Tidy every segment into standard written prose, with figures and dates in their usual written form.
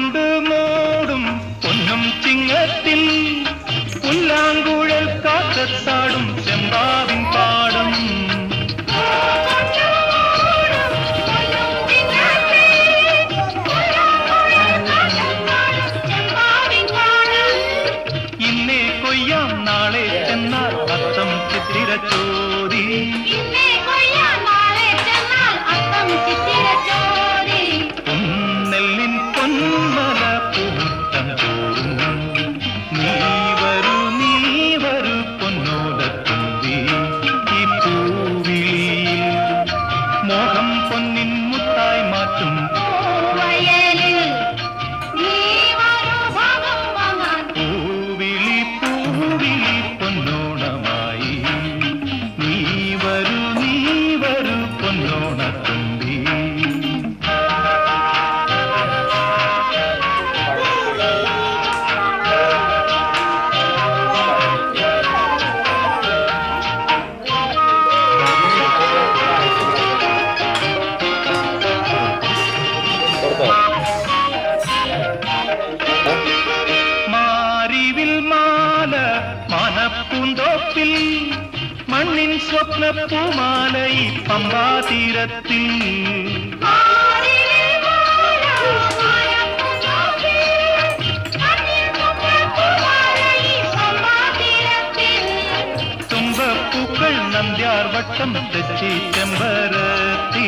കൊണ്ട് മൂടും പൊന്നും ചിങ്ങത്തിൽ പുല്ലാങ്കുഴൽ കാറ്റത്താടും ചെമ്പാവിൻ പാടം. ഇന്നേ കൊയ്യാം നാളെ ചെന്നാൽ അത്തം ചിത്തിരച്ചോരി. പൊന്നെല്ലിൻ പൊന്മല പൂമുറ്റം ചോറും നീ വരൂ പൊന്നോലത്തുമ്പി. ഈ പൂവിളിയിൽ മോഹം പൊന്നിൻ മുത്തായി മാറ്റും പൂവിളി പൊന്നോണമായി. നീ വരൂ പൊന്നോണത്തുമ്പി. മാരിവിൽ മാല മനപ്പൂന്തോപ്പിൽ മണ്ണിൻ സ്വപ്ന പൂമാല ഈ പമ്പാതീരത്തിൽ. തുമ്പപ്പൂക്കൾ നന്ദ്യാർ വട്ടം തെച്ചി ചെമ്പരത്തി.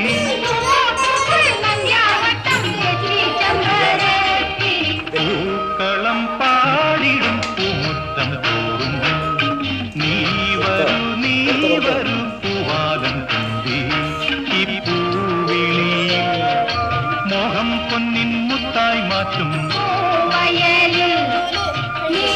പൂക്കളം പാടിടും പൂമുറ്റം തോറും നീ വരൂ പൂവാലം തുമ്പി. ഈ പൂവിളിയിൽ മോഹം പൊന്നിൻ മുത്തായി മാറ്റും വയലിൽ നീ